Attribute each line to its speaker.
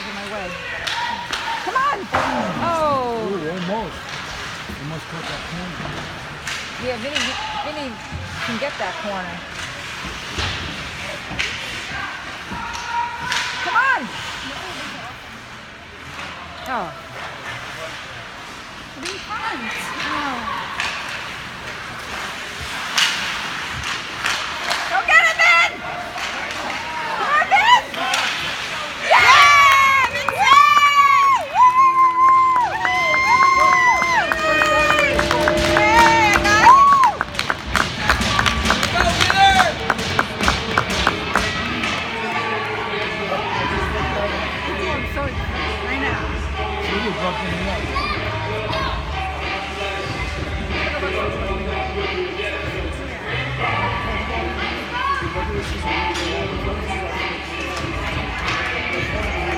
Speaker 1: out of my way. Come on! Oh!
Speaker 2: Ooh, almost. Almost caught that corner.
Speaker 1: Yeah, Vinny can get that corner. Come on! Oh.
Speaker 3: What do you want?
Speaker 1: Oh. Go get it, Vin! Come on, Vin! Yeah! Vin! Hey, I got it!
Speaker 3: I'm sorry. I know.
Speaker 2: See, you're bumping it up.
Speaker 3: Yeah.